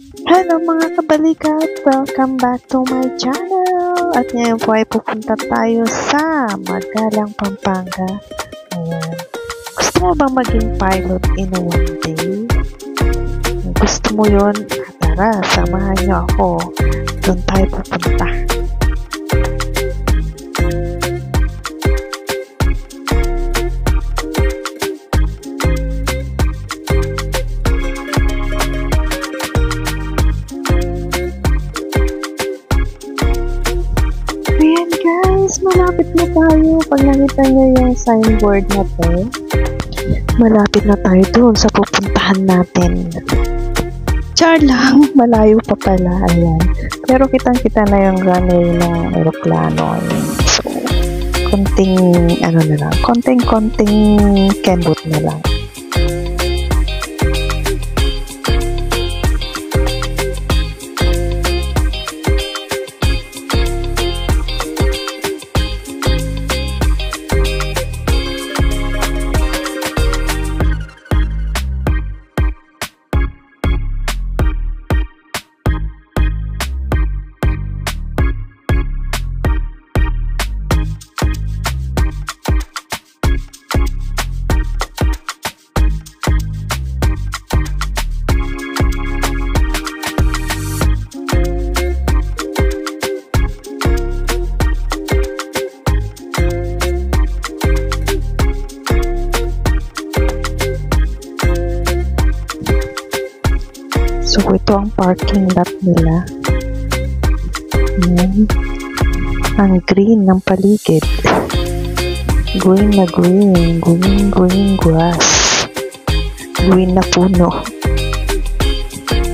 Hello mga kabalikat! Welcome back to my channel! At ngayon po ay pupunta tayo sa Magalang, Pampanga. Ayan. Gusto mo bang maging pilot in a one day? Gusto mo yun? Tara, samahan niyo ako. Doon tayo pupunta. Ayan guys, malapit na tayo. Pag nakita nyo yung signboard na to, malapit na tayo doon sa pupuntahan natin. Char lang, malayo pa pala. Ayan. Pero kitang-kita na yung runway ng aeroplano. Ayan. So, konting kembot na lang. So, ito ang parking lot nila. Ayan. Ang green ng paligid. Green na green. Green grass. Green na puno.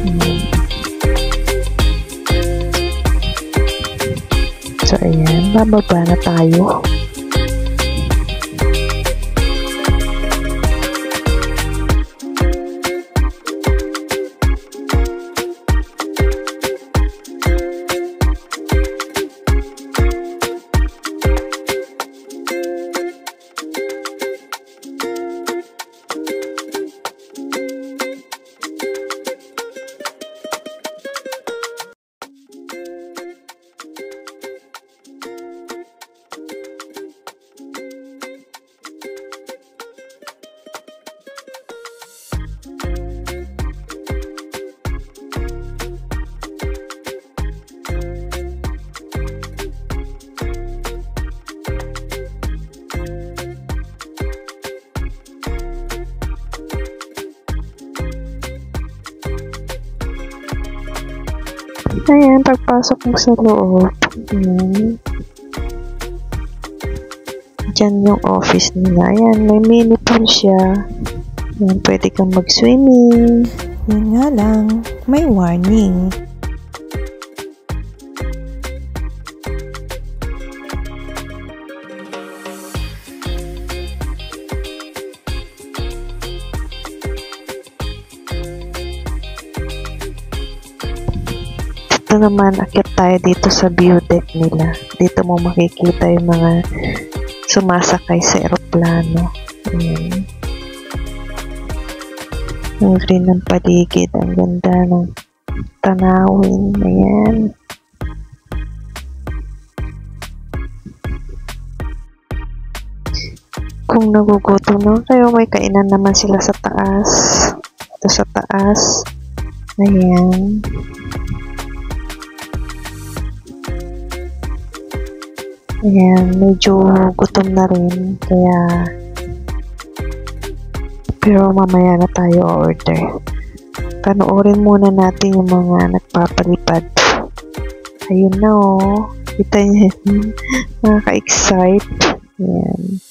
Ayan. So, ayan. Bababa na tayo. Ayan, pagpasok mo sa loob. Ayan. Diyan yung office nila. Ayan, may mini pool siya. Ayan, pwede kang mag-swimming. Yun nga lang, may warning. Ito naman, akyat tayo dito sa view deck nila. Dito mo makikita yung mga sumasakay sa eroplano. Ayan. Ang green ng paligid. Ang ganda ng tanawin. Ayan. Kung nagugutom na kayo, may kainan naman sila sa taas. Ito sa taas. Ayan. Ayan, medyo gutom na rin, kaya pero mamaya na tayo order. Panoorin muna natin yung mga nagpapalipad. Ayun na oh, kita niyo yun, nakaka-excite. Ayan.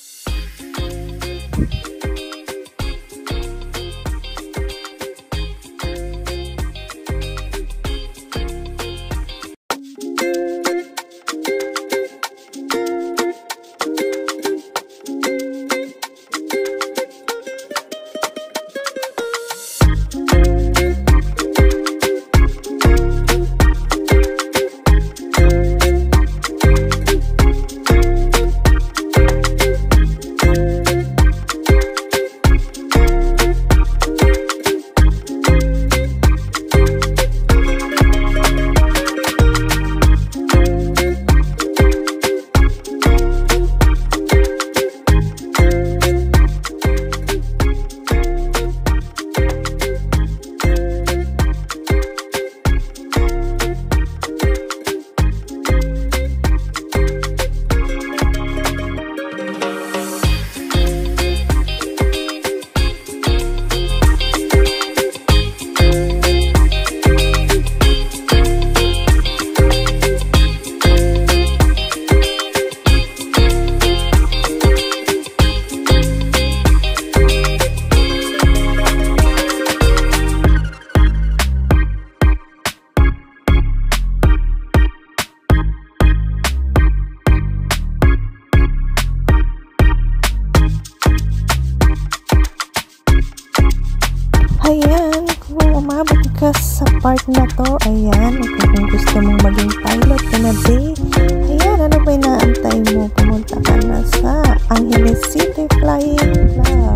week na to. Ayan, kung gusto mong maging pilot ka na, babe. Ayan, ano ba inaantay mo? Pumunta ka na sa Angeles City Flying Club.